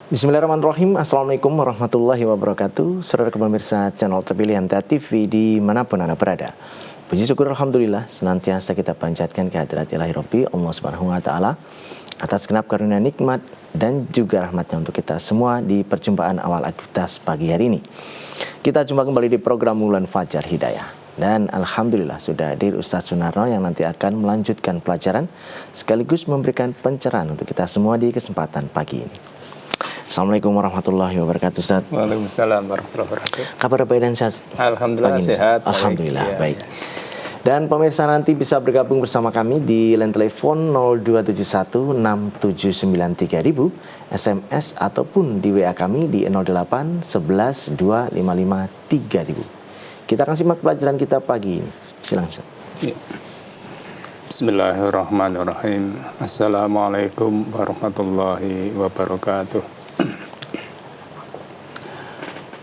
Bismillahirrahmanirrahim. Assalamualaikum warahmatullahi wabarakatuh. Saudara pemirsa channel terpilih MTA TV dimanapun Anda berada. Puji syukur Alhamdulillah senantiasa kita panjatkan kehadirat Ilahi Rabbi Allah Subhanahu wa Ta'ala atas genap karunia nikmat dan juga rahmatnya untuk kita semua di perjumpaan awal aktivitas pagi hari ini. Kita jumpa kembali di program Wulan Fajar Hidayah. Dan Alhamdulillah sudah hadir Ustadz Sunarno yang nanti akan melanjutkan pelajaran sekaligus memberikan pencerahan untuk kita semua di kesempatan pagi ini. Assalamualaikum warahmatullahi wabarakatuh, Ustaz. Waalaikumsalam warahmatullahi wabarakatuh. Kabar baik dan sehat? Alhamdulillah sehat. Alhamdulillah baik. Dan pemirsa nanti bisa bergabung bersama kami di line telepon 02716793000, SMS ataupun di WA kami di 08112553.000. Kita akan simak pelajaran kita pagi ini. Silakan, Ustaz. Ya. Bismillahirrahmanirrahim. Assalamualaikum warahmatullahi wabarakatuh.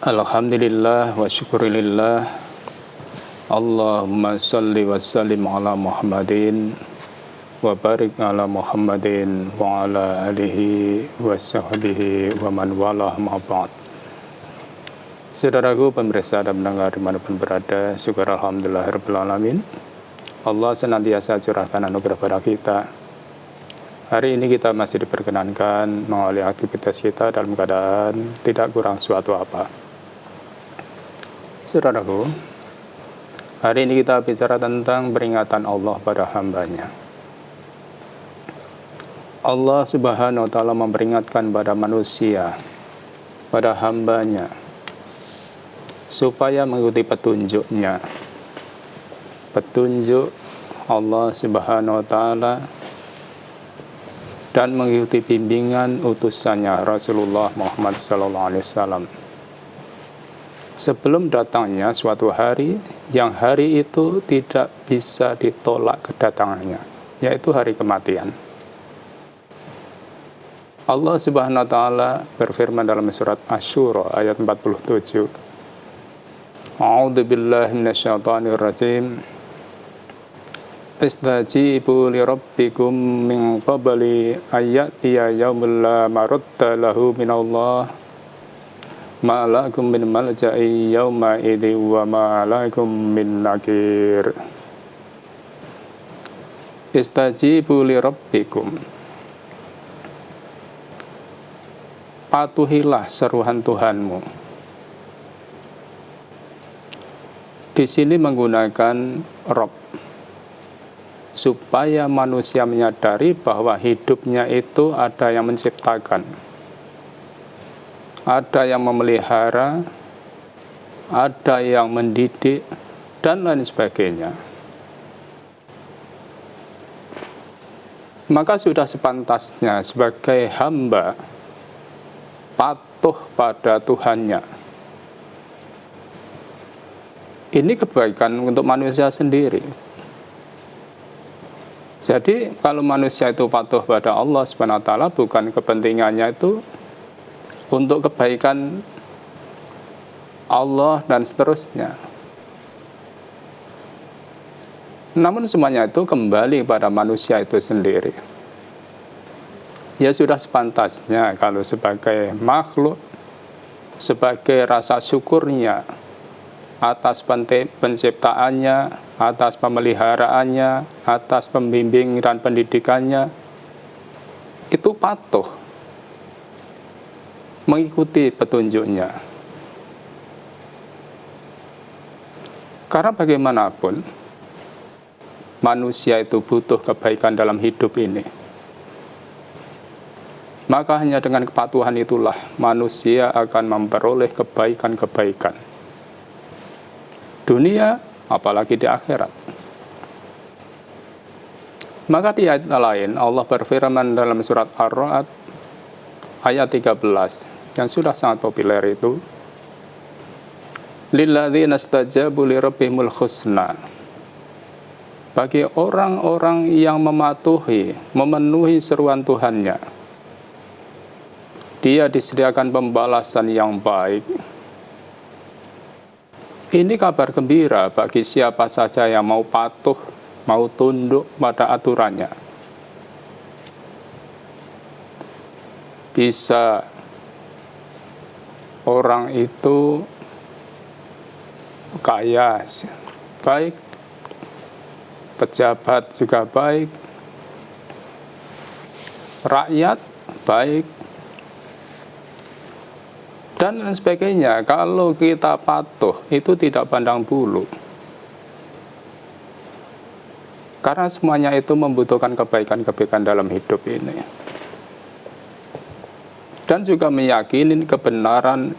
Alhamdulillah wa syukurillah. Allahumma salli wa sallim ala Muhammadin wa barik ala Muhammadin wa ala alihi wa sahbihi wa man walah ma ba'd. Saudaraku pemirsa dan pendengar dimanapun berada, syukur alhamdulillah rabbil alamin. Allah senantiasa curahkan anugerah pada kita. Hari ini kita masih diperkenankan mengawali aktivitas kita dalam keadaan tidak kurang suatu apa. Saudaraku, hari ini kita bicara tentang peringatan Allah pada hambanya. Allah Subhanahu wa Ta'ala memperingatkan pada manusia, pada hambanya, supaya mengikuti petunjuknya. Petunjuk Allah Subhanahu wa Ta'ala dan mengikuti bimbingan utusannya Rasulullah Muhammad sallallahu alaihi wasallam. Sebelum datangnya suatu hari yang hari itu tidak bisa ditolak kedatangannya, yaitu hari kematian. Allah Subhanahu wa Ta'ala berfirman dalam surat Asy-Syura ayat 47. A'udzu billahi minasyaitonir rajim. Istajibu li rabbikum min qabli ayyatiya yaumul la maradda lahu minallah ma lakum min malja'i yauma idzi wa ma lakum min nakir. Istajibu li rabbikum. Patuhilah seruan Tuhanmu. Di sini menggunakan Rabb, supaya manusia menyadari bahwa hidupnya itu ada yang menciptakan, ada yang memelihara, ada yang mendidik, dan lain sebagainya. Maka sudah sepantasnya sebagai hamba patuh pada Tuhannya. Ini kebaikan untuk manusia sendiri. Jadi kalau manusia itu patuh pada Allah Subhanahu wa Ta'ala, bukan kepentingannya itu untuk kebaikan Allah dan seterusnya. Namun semuanya itu kembali pada manusia itu sendiri. Ya sudah sepantasnya kalau sebagai makhluk, sebagai rasa syukurnya atas penciptaannya, atas pemeliharaannya, atas pembimbing dan pendidikannya, itu patuh mengikuti petunjuknya. Karena bagaimanapun manusia itu butuh kebaikan dalam hidup ini. Maka hanya dengan kepatuhan itulah manusia akan memperoleh kebaikan-kebaikan dunia, apalagi di akhirat. Maka di ayat lain Allah berfirman dalam surat Ar-Ra'd ayat 13 yang sudah sangat populer itu, lilladzina istajabu lirabbihimul husna. Bagi orang-orang yang mematuhi, memenuhi seruan Tuhannya, dia disediakan pembalasan yang baik. Ini kabar gembira bagi siapa saja yang mau patuh, mau tunduk pada aturannya. Bisa orang itu kaya, baik, pejabat juga baik, rakyat baik, dan lain sebagainya. Kalau kita patuh, itu tidak pandang bulu. Karena semuanya itu membutuhkan kebaikan-kebaikan dalam hidup ini. Dan juga meyakini kebenaran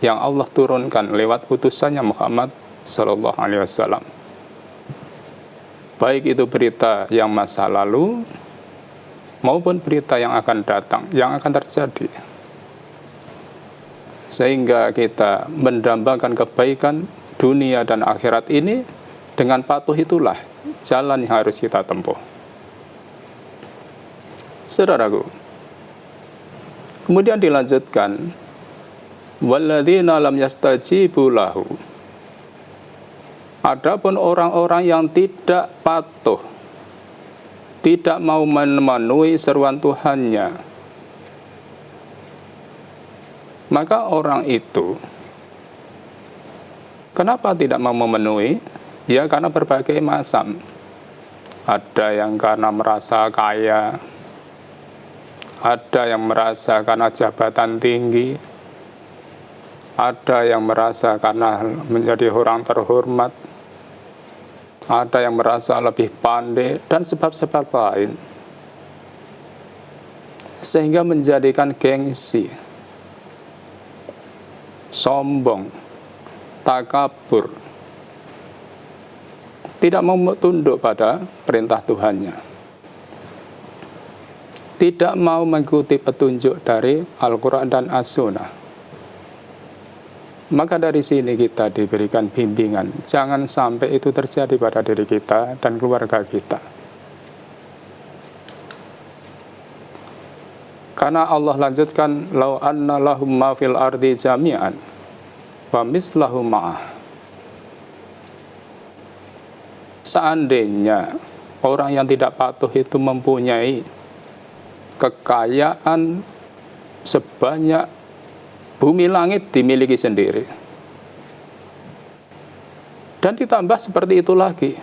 yang Allah turunkan lewat utusannya Muhammad Sallallahu Alaihi Wasallam. Baik itu berita yang masa lalu, maupun berita yang akan datang, yang akan terjadi. Sehingga kita mendambakan kebaikan dunia dan akhirat ini, dengan patuh itulah jalan yang harus kita tempuh. Saudaraku, kemudian dilanjutkan, walladzina lam yastajibu lahu. Adapun orang-orang yang tidak patuh, tidak mau memenuhi seruan Tuhannya, maka orang itu kenapa tidak mau memenuhi? Ya karena berbagai macam. Ada yang karena merasa kaya, ada yang merasa karena jabatan tinggi, ada yang merasa karena menjadi orang terhormat, ada yang merasa lebih pandai, dan sebab-sebab lain. Sehingga menjadikan gengsi, sombong, takabur, tidak mau tunduk pada perintah Tuhannya, tidak mau mengikuti petunjuk dari Al-Quran dan As-Sunnah. Maka dari sini kita diberikan bimbingan, jangan sampai itu terjadi pada diri kita dan keluarga kita. Karena Allah lanjutkan, lau anna lahum ma fil ardi jami'an wa mislahu ma'ah. Seandainya orang yang tidak patuh itu mempunyai kekayaan sebanyak bumi langit dimiliki sendiri, dan ditambah seperti itu lagi,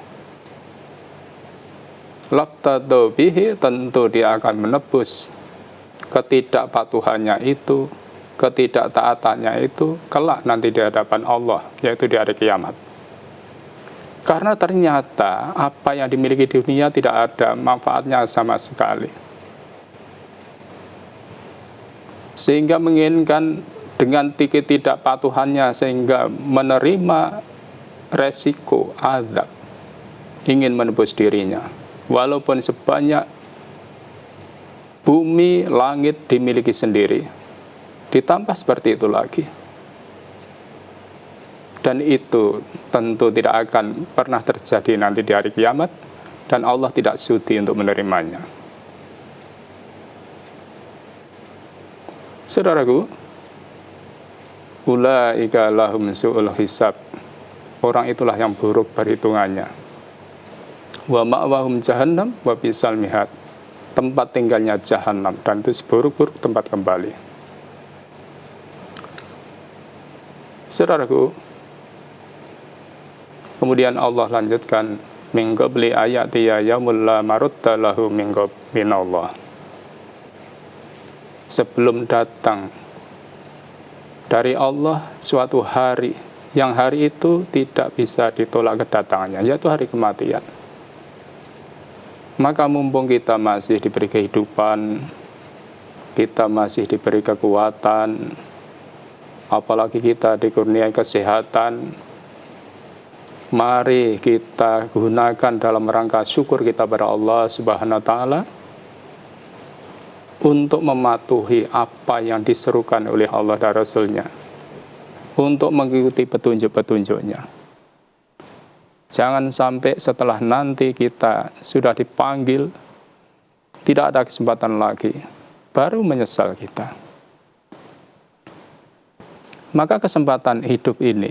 labtadu bihi, tentu dia akan menebus ketidakpatuhannya itu, ketidaktaatannya itu kelak nanti di hadapan Allah, yaitu di hari kiamat. Karena ternyata apa yang dimiliki di dunia tidak ada manfaatnya sama sekali. Sehingga menginginkan dengan ketidakpatuhannya sehingga menerima resiko azab, ingin menebus dirinya. Walaupun sebanyak bumi, langit dimiliki sendiri. Ditambah seperti itu lagi. Dan itu tentu tidak akan pernah terjadi nanti di hari kiamat, dan Allah tidak sudi untuk menerimanya. Saudaraku, ulaika lahum su'ul hisab. Orang itulah yang buruk perhitungannya. Wa ma'wahum jahannam wa bisal mihad. Tempat tinggalnya jahannam, dan itu seburuk-buruk tempat kembali. Saudaraku, kemudian Allah lanjutkan, min qabli ayatiya yaumul la marudda lahu min Allah. Sebelum datang dari Allah suatu hari, yang hari itu tidak bisa ditolak kedatangannya, yaitu hari kematian. Maka mumpung kita masih diberi kehidupan, kita masih diberi kekuatan, apalagi kita dikurniai kesehatan, mari kita gunakan dalam rangka syukur kita pada Allah Subhanahu wa Ta'ala untuk mematuhi apa yang diserukan oleh Allah dan Rasul-Nya, untuk mengikuti petunjuk-petunjuknya. Jangan sampai setelah nanti kita sudah dipanggil, tidak ada kesempatan lagi, baru menyesal kita. Maka kesempatan hidup ini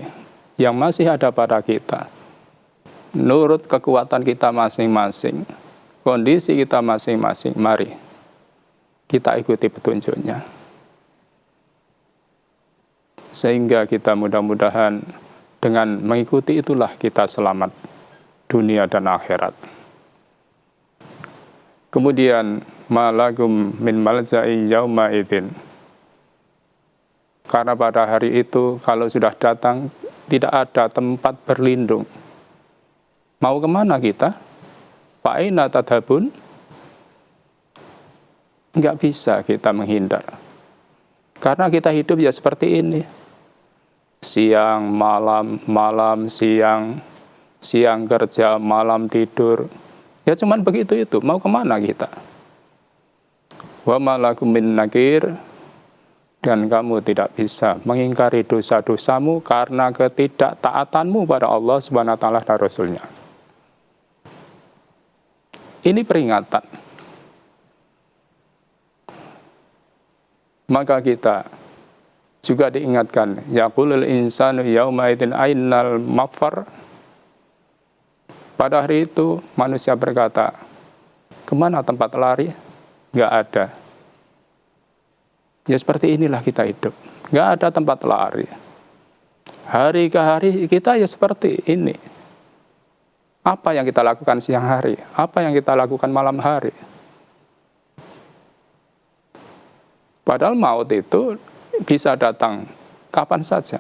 yang masih ada pada kita, menurut kekuatan kita masing-masing, kondisi kita masing-masing, mari kita ikuti petunjuknya. Sehingga kita mudah-mudahan dengan mengikuti itulah kita selamat dunia dan akhirat. Kemudian malakum min malja'i yauma idzin. Karena pada hari itu kalau sudah datang tidak ada tempat berlindung. Mau kemana kita? Fa'aina tadhabun? Enggak bisa kita menghindar. Karena kita hidup ya seperti ini. Siang, malam, malam, siang, siang kerja, malam tidur. Ya cuman begitu itu. Mau kemana kita? Wa malakum min nakir. Dan kamu tidak bisa mengingkari dosa-dosamu karena ketidaktaatanmu pada Allah Subhanahu wa taala dan Rasul-Nya. Ini peringatan. Maka kita juga diingatkan, yaqulul insanu yauma idzin ainal mafar. Pada hari itu manusia berkata, kemana tempat lari? Enggak ada. Ya seperti inilah kita hidup. Enggak ada tempat lari. Hari ke hari kita ya seperti ini. Apa yang kita lakukan siang hari? Apa yang kita lakukan malam hari? Padahal maut itu bisa datang kapan saja.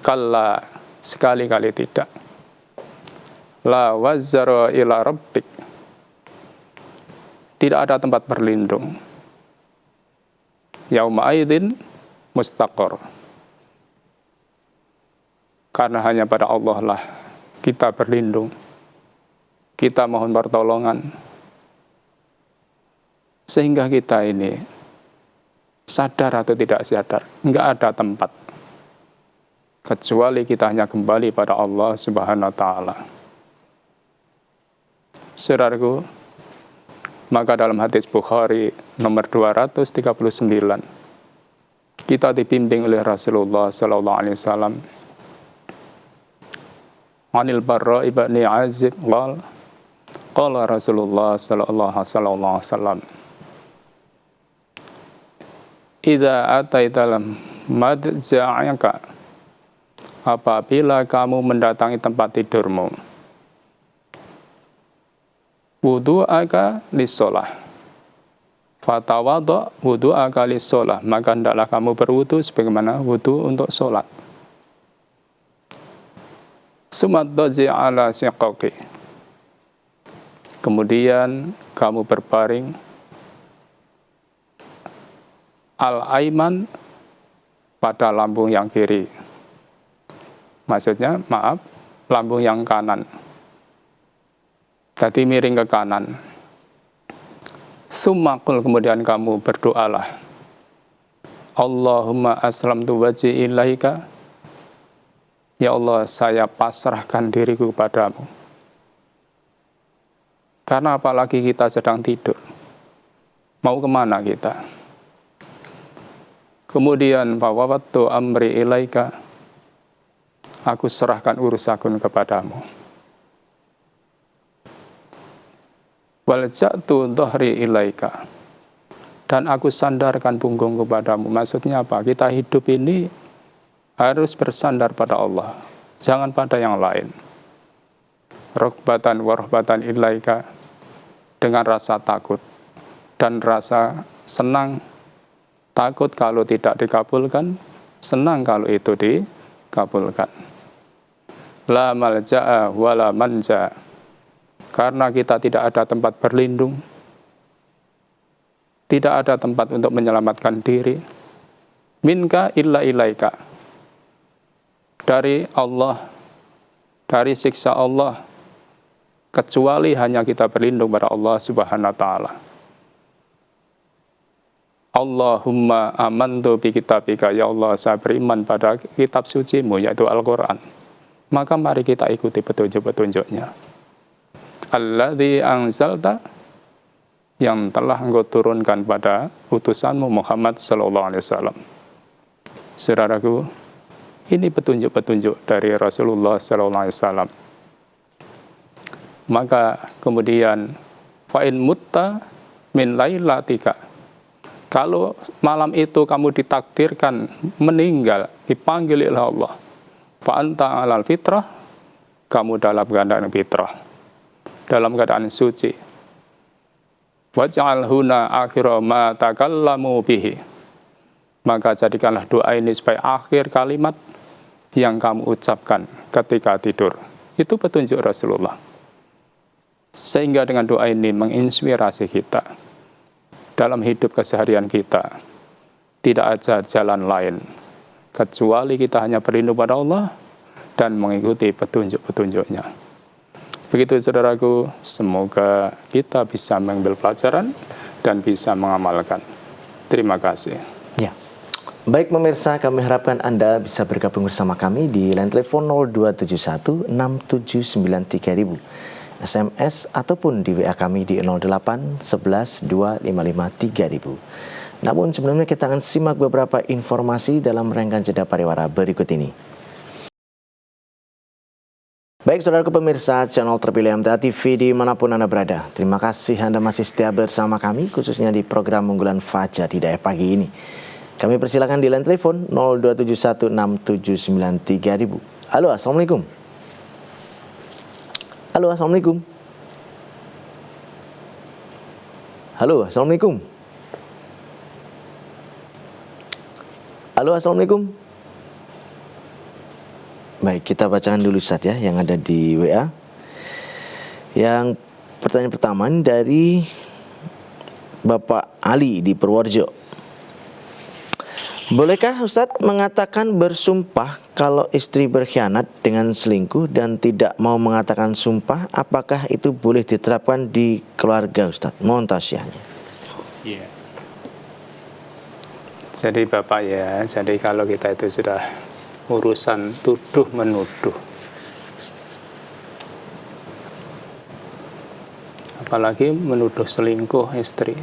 Kalla, sekali-kali tidak. La wazzara ila rabbik. Tidak ada tempat berlindung. Yauma aidzin mustaqor. Karena hanya pada Allah lah kita berlindung. Kita mohon pertolongan. Sehingga kita ini sadar atau tidak sadar, enggak ada tempat kecuali kita hanya kembali pada Allah Subhanahu wa taala. Saudaraku, maka dalam hadis Bukhari nomor 239 kita dibimbing oleh Rasulullah sallallahu alaihi wasallam. Anil Barra ibn Azib qala Rasulullah sallallahu alaihi wasallam, idza ataita madja'aka, apabila kamu mendatangi tempat tidurmu, wudu'aka lis-shalah, fatawadha wudu'aka lis-shalah, maka hendaklah kamu berwudu sebagaimana wudu untuk sholat. Sumaddaji ala siqaqi, kemudian kamu berbaring al-aiman pada lambung yang kiri. Maksudnya, lambung yang kanan. Jadi miring ke kanan. Summakul, kemudian kamu berdoalah. Allahumma aslamtu wajhi ilaika. Ya Allah, saya pasrahkan diriku kepadamu. Karena apalagi kita sedang tidur. Mau kemana kita? Kemudian fawawattu amri ilaika, aku serahkan urusanku kepadamu. Walja'tu dhahri ilaika, dan aku sandarkan punggungku padamu. Maksudnya apa? Kita hidup ini harus bersandar pada Allah, jangan pada yang lain. Rokbatan warahbatan ilaika, dengan rasa takut dan rasa senang. Takut kalau tidak dikabulkan, senang kalau itu dikabulkan. La malja'a wala manja, karena kita tidak ada tempat berlindung, tidak ada tempat untuk menyelamatkan diri. Minka illa ilaika, dari Allah, dari siksa Allah, kecuali hanya kita berlindung pada Allah Subhanahu wa taala. Allahumma amantu bi kitabika, ya Allah, saya beriman pada kitab suci-Mu, yaitu Al-Quran. Maka mari kita ikuti petunjuk-petunjuknya. Alladzi anzalta, yang telah Engkau turunkan pada utusan-Mu Muhammad sallallahu alaihi wasallam. Saudaraku, ini petunjuk-petunjuk dari Rasulullah sallallahu alaihi wasallam. Maka kemudian fa in mutta min lailatika, Kalau malam itu kamu ditakdirkan meninggal, dipanggil oleh Allah, fa anta 'alal fitrah, kamu dalam keadaan fitrah, dalam keadaan suci. Waj'al huna akhira ma takallamu bihi. Maka jadikanlah doa ini sebagai akhir kalimat yang kamu ucapkan ketika tidur. Itu petunjuk Rasulullah. Sehingga dengan doa ini menginspirasi kita dalam hidup keseharian kita. Tidak ada jalan lain kecuali kita hanya berlindung pada Allah dan mengikuti petunjuk-petunjuknya. Begitu saudaraku, semoga kita bisa mengambil pelajaran dan bisa mengamalkan. Terima kasih. Ya. Baik pemirsa, kami harapkan Anda bisa bergabung bersama kami di line telepon 0271 6793000. SMS ataupun di WA kami di 08 11 255 3000. Namun sebelumnya kita akan simak beberapa informasi dalam rangkaian jeda pariwara berikut ini. Baik saudaraku pemirsa channel terpilih MTA TV dimanapun Anda berada, terima kasih Anda masih setia bersama kami khususnya di program unggulan Fajar Hidayah pagi ini. Kami persilakan di line telepon 0271 679 3000. Halo, assalamualaikum. Halo, assalamualaikum. Halo, assalamualaikum. Halo, assalamualaikum. Baik, kita bacakan dulu Ustaz ya yang ada di WA. Yang pertanyaan pertama dari Bapak Ali di Purworejo. Bolehkah Ustadz mengatakan bersumpah kalau istri berkhianat dengan selingkuh dan tidak mau mengatakan sumpah, apakah itu boleh diterapkan di keluarga Ustadz? Mohon tausiahnya. Iya. Jadi Bapak ya, jadi kalau kita itu sudah urusan tuduh menuduh, apalagi menuduh selingkuh istri,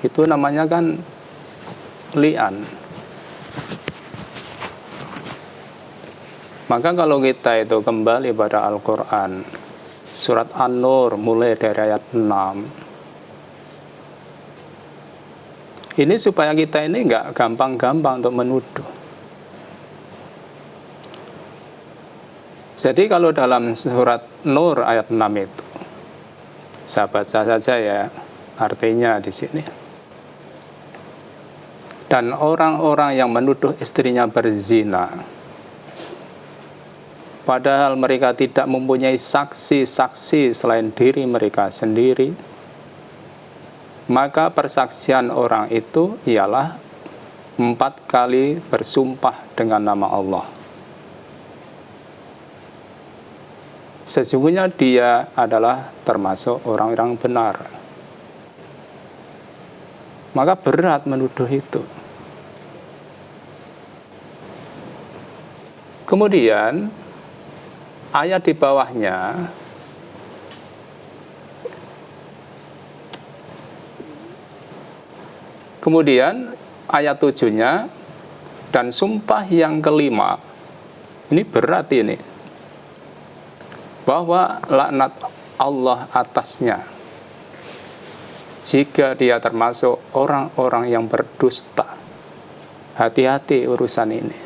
itu namanya kan li'an. Maka kalau kita itu kembali pada Al-Quran, surat An-Nur mulai dari ayat 6, ini supaya kita ini nggak gampang-gampang untuk menuduh. Jadi kalau dalam surat Nur ayat 6 itu, saya baca saja ya artinya di sini. Dan orang-orang yang menuduh istrinya berzina, padahal mereka tidak mempunyai saksi-saksi selain diri mereka sendiri, maka persaksian orang itu ialah 4 kali bersumpah dengan nama Allah. Sesungguhnya dia adalah termasuk orang-orang benar. Maka berat menuduh itu. Kemudian ayat di bawahnya kemudian ayat 7-nya dan sumpah yang kelima. Ini berat ini. Bahwa laknat Allah atasnya jika dia termasuk orang-orang yang berdusta. Hati-hati urusan ini.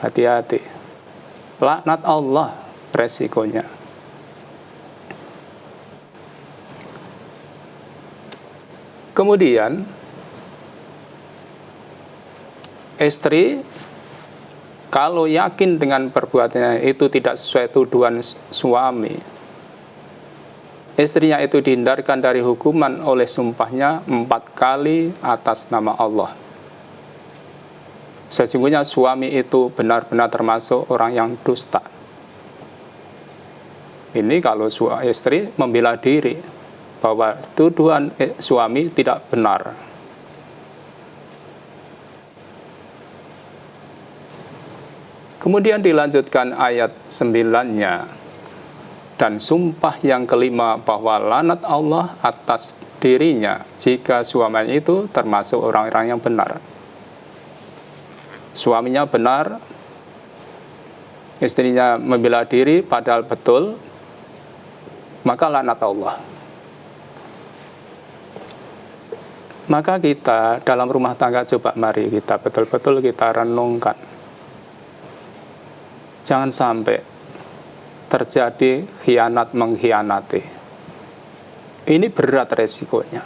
Hati-hati. Laknat Allah resikonya. Kemudian istri kalau yakin dengan perbuatannya itu tidak sesuai tuduhan suami, istrinya itu dihindarkan dari hukuman oleh sumpahnya 4 kali atas nama Allah. Sesungguhnya suami itu benar-benar termasuk orang yang dusta. Ini kalau istri membela diri bahwa tuduhan suami tidak benar. Kemudian dilanjutkan ayat 9-nya. Dan sumpah yang kelima bahwa laknat Allah atas dirinya jika suaminya itu termasuk orang-orang yang benar. Suaminya benar, istrinya membela diri padahal betul, maka laknat Allah. Maka kita dalam rumah tangga coba mari kita betul-betul kita renungkan. Jangan sampai terjadi khianat mengkhianati. Ini berat resikonya.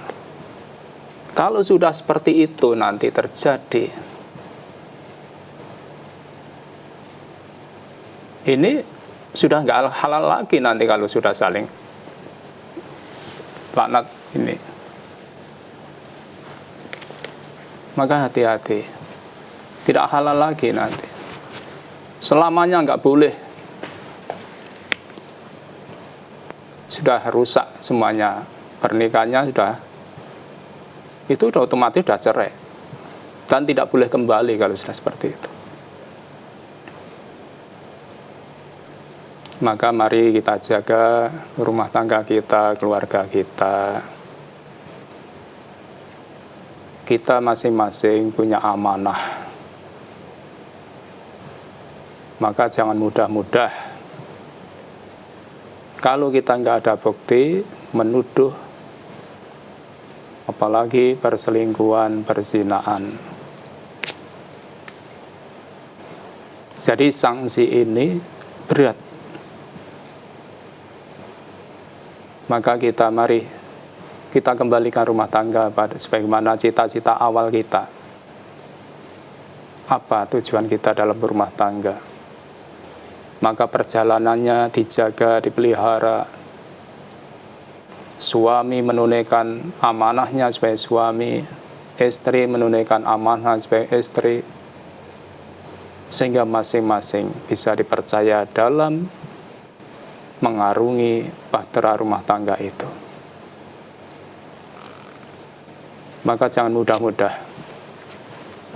Kalau sudah seperti itu nanti terjadi, ini sudah nggak halal lagi nanti kalau sudah saling laknat ini. Maka hati-hati, tidak halal lagi nanti. Selamanya nggak boleh. Sudah rusak semuanya, pernikahannya itu udah otomatis sudah cerai dan tidak boleh kembali kalau sudah seperti itu. Maka mari kita jaga rumah tangga kita, keluarga kita. Kita masing-masing punya amanah. Maka jangan mudah-mudah kalau kita nggak ada bukti menuduh, apalagi perselingkuhan, perzinaan. Jadi sanksi ini berat. Maka mari kita kembalikan rumah tangga pada sebagaimana cita-cita awal kita. Apa tujuan kita dalam berumah tangga? Maka perjalanannya dijaga, dipelihara. Suami menunaikan amanahnya sebagai suami, istri menunaikan amanah sebagai istri, sehingga masing-masing bisa dipercaya dalam mengarungi bahtera rumah tangga itu. Maka jangan mudah-mudah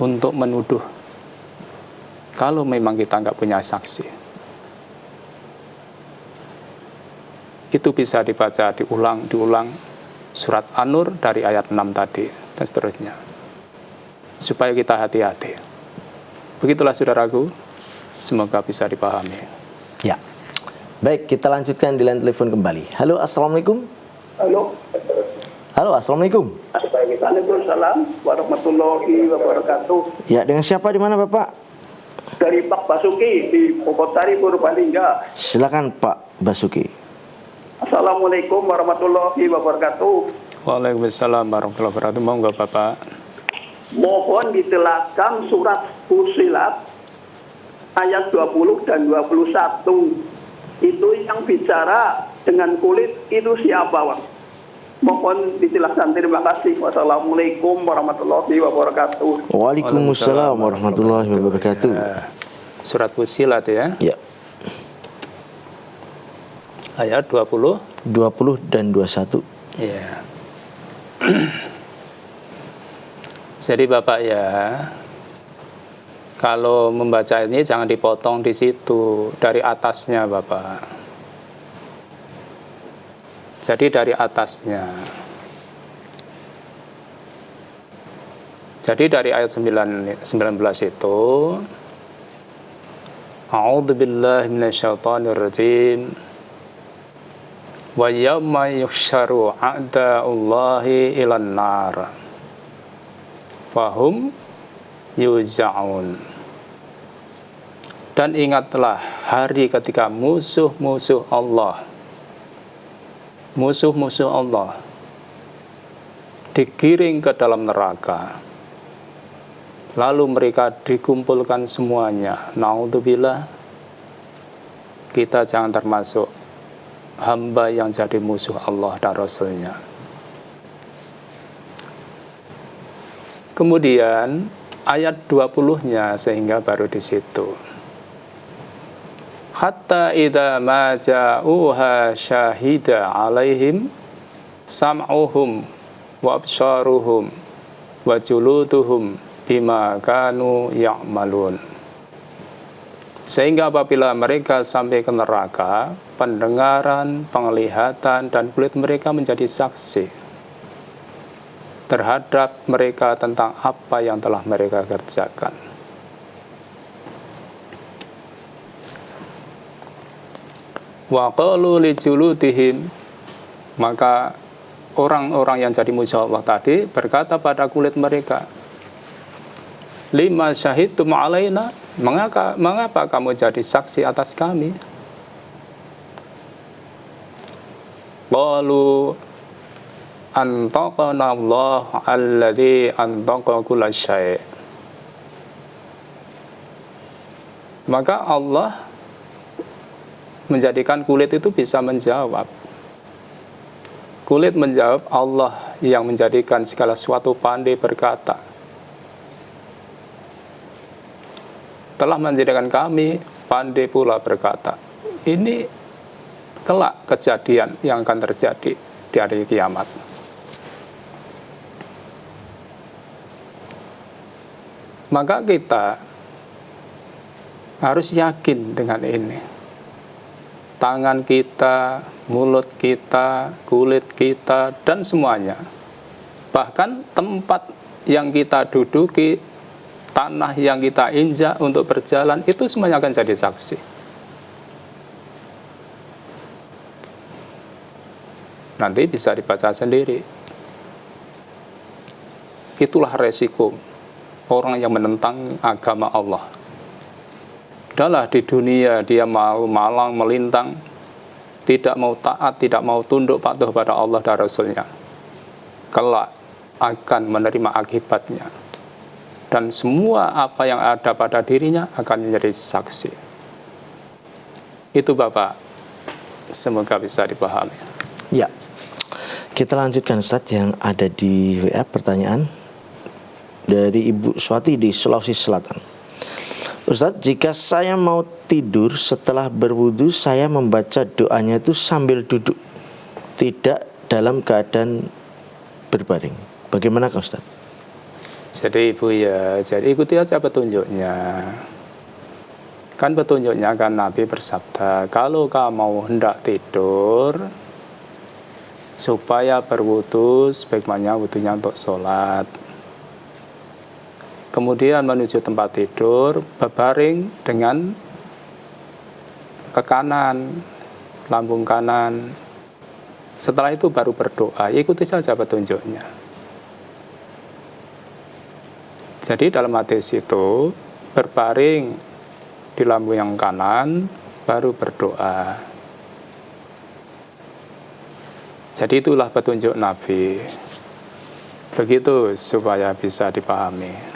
untuk menuduh kalau memang kita nggak punya saksi. Itu bisa dibaca diulang surat An-Nur dari ayat 6 tadi dan seterusnya. Supaya kita hati-hati. Begitulah saudaraku, semoga bisa dipahami. Ya. Baik, kita lanjutkan di line telepon kembali. Halo, Assalamualaikum. Halo. Halo, Assalamualaikum. Waalaikumsalam warahmatullahi wabarakatuh. Ya, dengan siapa di mana Bapak? Dari Pak Basuki di Pokotari Purbalingga. Silakan Pak Basuki. Assalamualaikum warahmatullahi wabarakatuh. Waalaikumsalam warahmatullahi wabarakatuh. Monggo Bapak. Mohon dijelaskan surat Fussilat ayat 20 dan 21. Itu yang bicara dengan kulit itu siapa, Pak? Mohon dijelaskan. Terima kasih. Wassalamualaikum warahmatullahi wabarakatuh. Waalaikumsalam warahmatullahi wabarakatuh. Ya. Surat Fussilat ya. Ya. Ayat 20 dan 21. Ya. Jadi Bapak ya, kalau membaca ini jangan dipotong di situ, dari atasnya Bapak. Jadi dari atasnya. Jadi dari ayat 19 itu, A'udzubillahi minasyaitonirrajim. Wa yawma yuhsyaru a'da'ullahi ilan nar fahum yuza'un. Dan ingatlah hari ketika musuh-musuh Allah digiring ke dalam neraka, lalu mereka dikumpulkan semuanya. Naudzubillah, kita jangan termasuk hamba yang jadi musuh Allah dan Rasulnya. Kemudian ayat 20-nya sehingga baru di situ. Hatta idza ma ja'uha syahida 'alaihim sam'uhum wa absaruhum wa juluduhum bima kanu ya'malun. Sehingga apabila mereka sampai ke neraka, pendengaran, penglihatan, dan kulit mereka menjadi saksi terhadap mereka tentang apa yang telah mereka kerjakan. Wa qalu li juludihim, maka orang-orang yang jadi musuh Allah tadi berkata pada kulit mereka, lima syahidtum alaina, mengapa kamu jadi saksi atas kami? Qalu antaqana Allah alladzi antaqa kulla syai'. Maka Allah menjadikan kulit itu bisa menjawab. Kulit menjawab, Allah yang menjadikan segala sesuatu pandai berkata, telah menjadikan kami pandai pula berkata. Ini kelak kejadian yang akan terjadi di hari kiamat. Maka kita harus yakin dengan ini. Tangan kita, mulut kita, kulit kita, dan semuanya. Bahkan tempat yang kita duduki, tanah yang kita injak untuk berjalan, itu semuanya akan jadi saksi. Nanti bisa dibaca sendiri. Itulah resiko orang yang menentang agama Allah. Adalah di dunia dia mau malang melintang, tidak mau taat, tidak mau tunduk patuh pada Allah dan Rasulnya. Kelak akan menerima akibatnya. Dan semua apa yang ada pada dirinya akan menjadi saksi. Itu Bapak, semoga bisa dipahami. Ya, kita lanjutkan Ustadz yang ada di WA pertanyaan dari Ibu Swati di Sulawesi Selatan. Ustadz, jika saya mau tidur setelah berwudu, saya membaca doanya itu sambil duduk, tidak dalam keadaan berbaring. Bagaimana Ustadz? Jadi Ibu ya, jadi ikuti aja petunjuknya. Kan petunjuknya kan Nabi bersabda, kalau kamu mau hendak tidur, supaya berwudu, sebaiknya wudunya untuk sholat. Kemudian menuju tempat tidur, berbaring dengan ke kanan, lambung kanan. Setelah itu baru berdoa, ikuti saja petunjuknya. Jadi dalam hadis itu, berbaring di lambung yang kanan, baru berdoa. Jadi itulah petunjuk Nabi. Begitu supaya bisa dipahami.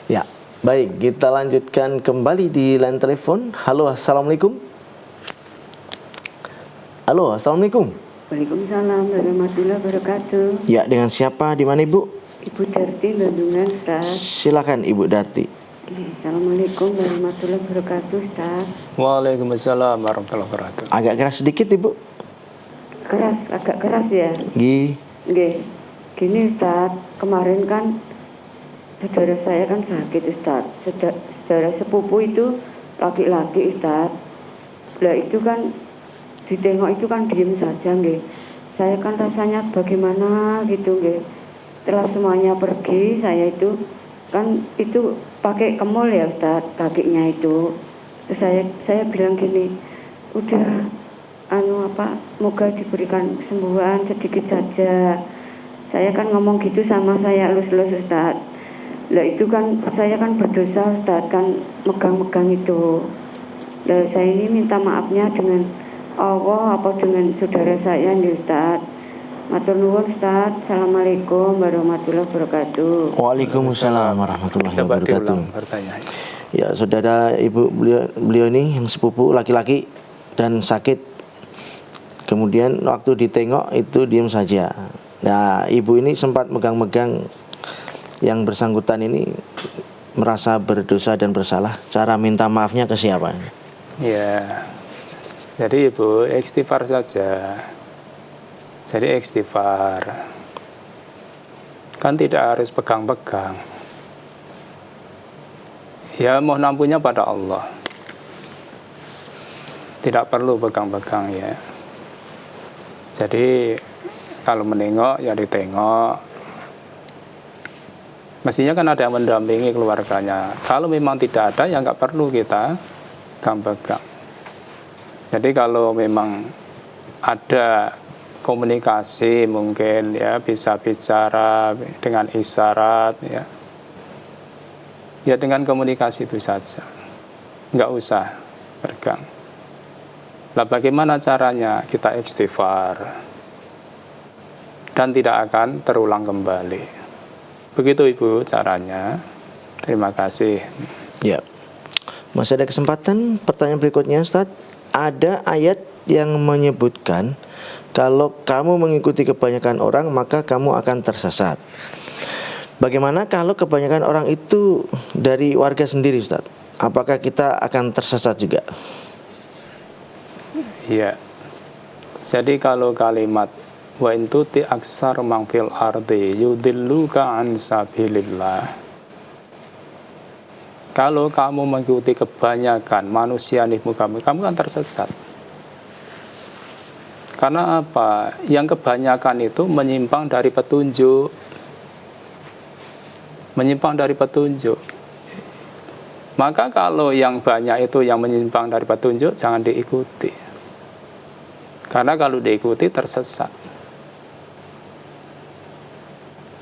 Ya, baik, kita lanjutkan kembali di line telepon. Halo, assalamualaikum. Halo, assalamualaikum. Waalaikumsalam warahmatullahi wabarakatuh. Ya, dengan siapa? Di mana Ibu? Ibu Darti, Bandungan, Ustaz. Silakan Ibu Darti. Assalamualaikum warahmatullahi wabarakatuh, Ustaz. Waalaikumsalam warahmatullahi wabarakatuh. Agak keras sedikit Ibu. Keras, agak keras ya. Nggih. Gini Ustaz, kemarin kan saudara saya kan sakit Ustaz. Saudara sepupu itu laki-laki Ustaz. Lah itu kan ditengok itu kan diem saja nggih. Saya kan rasanya bagaimana gitu nggih. Setelah semuanya pergi, saya itu kan itu pakai kemul ya Ustaz, kakinya itu. Terus saya bilang gini, udah moga diberikan kesembuhan sedikit saja. Saya kan ngomong gitu sama saya elus-elus Ustaz. Lah itu kan saya kan berdosa Ustaz, kan megang-megang itu. Lah saya ini minta maafnya dengan Allah apa dengan saudara saya nih Ustaz. Matur nuwun Ustaz. Assalamualaikum warahmatullahi wabarakatuh. Waalaikumsalam warahmatullahi Coba wabarakatuh. diulang pertanyaannya. Ya, saudara Ibu beliau ini yang sepupu laki-laki dan sakit. Kemudian waktu ditengok itu diam saja. Nah, Ibu ini sempat megang-megang yang bersangkutan ini merasa berdosa dan bersalah. Cara minta maafnya ke siapa? Ya, jadi Ibu istighfar saja. Jadi istighfar. Kan tidak harus pegang-pegang. Ya mohon ampunnya pada Allah. Tidak perlu pegang-pegang ya. Jadi kalau menengok ya ditengok. Mestinya kan ada yang mendampingi keluarganya. Kalau memang tidak ada ya nggak perlu kita pegang-pegang. Jadi kalau memang ada komunikasi mungkin ya, bisa bicara dengan isyarat ya. Ya dengan komunikasi itu saja, nggak usah pegang. Nah bagaimana caranya? Kita istighfar dan tidak akan terulang kembali. Begitu Ibu caranya. Terima kasih. Ya, masih ada kesempatan. Pertanyaan berikutnya Ustaz, ada ayat yang menyebutkan kalau kamu mengikuti kebanyakan orang maka kamu akan tersesat. Bagaimana kalau kebanyakan orang itu dari warga sendiri Ustaz? Apakah kita akan tersesat juga? Iya. Jadi kalau kalimat wa in tuti aksar man fil ardi yudilluka an sabilillah. Kalau kamu mengikuti kebanyakan manusia di muka bumi, kamu akan tersesat. Karena apa? Yang kebanyakan itu menyimpang dari petunjuk. Menyimpang dari petunjuk. Maka kalau yang banyak itu yang menyimpang dari petunjuk, jangan diikuti. Karena kalau diikuti tersesat.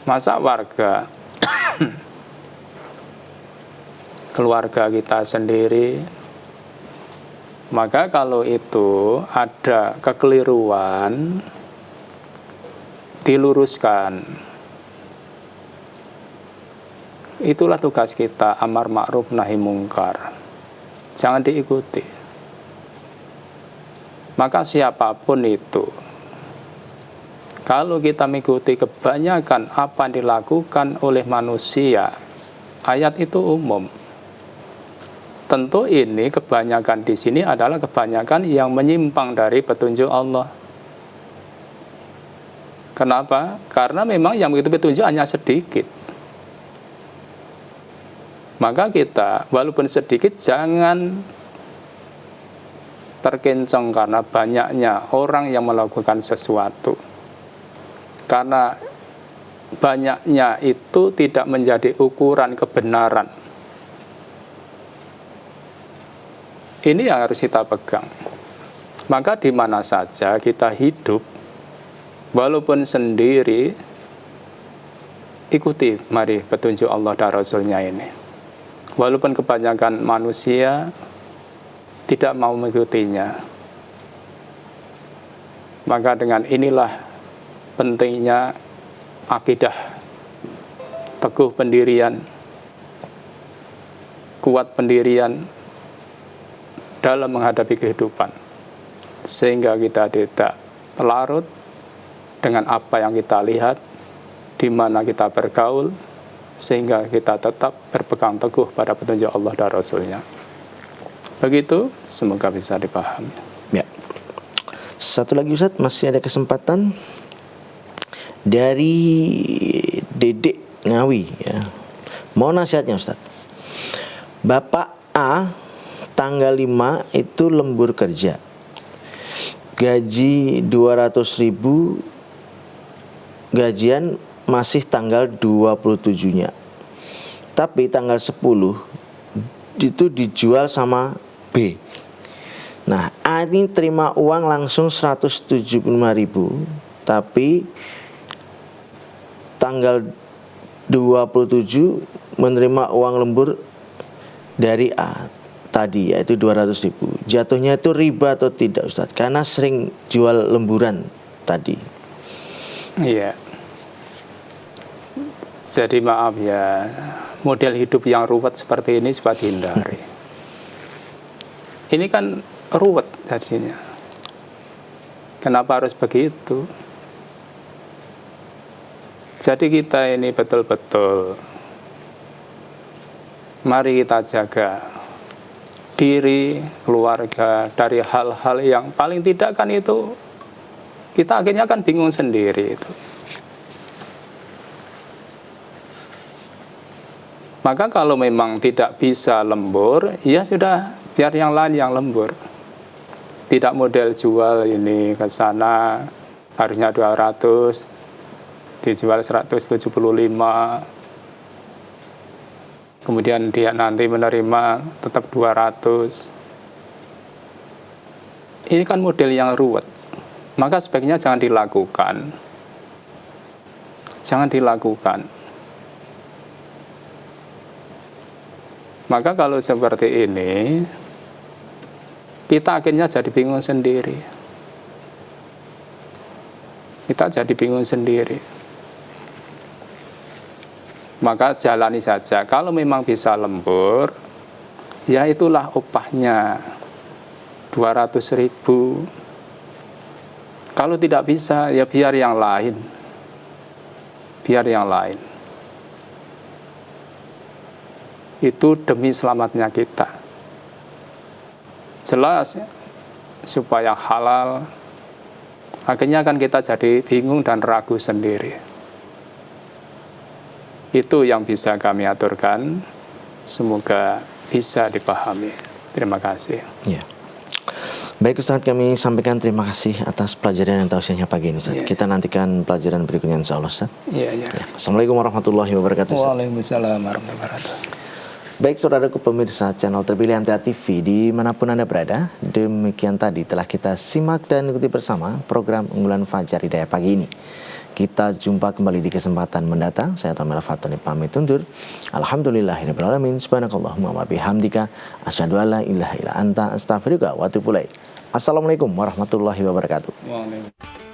Masa warga keluarga kita sendiri, maka kalau itu ada kekeliruan, diluruskan. Itulah tugas kita, amar ma'ruf nahi mungkar. Jangan diikuti. Maka siapapun itu, kalau kita mengikuti kebanyakan apa yang dilakukan oleh manusia, ayat itu umum. Tentu ini kebanyakan di sini adalah kebanyakan yang menyimpang dari petunjuk Allah. Kenapa? Karena memang yang mengikuti petunjuk hanya sedikit. Maka kita walaupun sedikit jangan terkencang karena banyaknya orang yang melakukan sesuatu. Karena banyaknya itu tidak menjadi ukuran kebenaran. Ini yang harus kita pegang. Maka di mana saja kita hidup, walaupun sendiri, ikuti mari petunjuk Allah dan Rasulnya ini. Walaupun kebanyakan manusia tidak mau mengikutinya. Maka dengan inilah pentingnya akidah, teguh pendirian, kuat pendirian dalam menghadapi kehidupan. Sehingga kita tidak larut dengan apa yang kita lihat, di mana kita bergaul, sehingga kita tetap berpegang teguh pada petunjuk Allah dan Rasulnya. Begitu, semoga bisa dipahami. Ya. Satu lagi Ustaz, masih ada kesempatan dari Dedek Ngawi ya. Mau nasihatnya Ustaz. Bapak A tanggal 5 itu lembur kerja. Gaji 200.000, gajian masih tanggal 27-nya. Tapi tanggal 10 itu dijual sama B. Nah, A ini terima uang langsung 175.000, tapi tanggal 27 menerima uang lembur dari A tadi, yaitu 200.000. Jatuhnya itu riba atau tidak Ustaz? Karena sering jual lemburan tadi. Iya. Jadi maaf ya, model hidup yang ruwet seperti ini coba dihindari. Ini kan ruwet jadinya. Kenapa harus begitu? Jadi kita ini betul-betul, mari kita jaga diri, keluarga dari hal-hal yang paling tidak kan itu kita akhirnya kan bingung sendiri itu. Maka kalau memang tidak bisa lembur, ya sudah, biar yang lain yang lembur. Tidak model jual ini ke sana, harusnya 200, dijual 175. Kemudian dia nanti menerima tetap 200. Ini kan model yang ruwet. maka sebaiknya jangan dilakukan. Jangan dilakukan. Maka kalau seperti ini, kita akhirnya jadi bingung sendiri. Kita jadi bingung sendiri. Maka jalani saja. Kalau memang bisa lembur, ya itulah upahnya, 200.000. Kalau tidak bisa, ya biar yang lain. Biar yang lain. Itu demi selamatnya kita. Jelas, supaya halal, akhirnya kan kita jadi bingung dan ragu sendiri. Itu yang bisa kami aturkan. Semoga bisa dipahami. Terima kasih. Ya. Baik Ustaz, kami sampaikan terima kasih atas pelajaran dan tausiahnya pagi ini Ustaz. Kita nantikan pelajaran berikutnya insyaallah Ustaz. Ya. Assalamualaikum warahmatullahi wabarakatuh Ustaz. Waalaikumsalam warahmatullahi wabarakatuh. Baik saudaraku pemirsa channel terpilih MTA TV dimanapun Anda berada, demikian tadi telah kita simak dan ikuti bersama program unggulan Fajar Hidayah pagi ini. Kita jumpa kembali di kesempatan mendatang. Saya Tamil Fatani pamit undur. Alhamdulillahirabbil alamin. Subhanakallahumma wa bihamdika asyhadu an la ilaha illa anta astaghfiruka wa atubu ilaik. Assalamualaikum warahmatullahi wabarakatuh. Waalaikumsalam.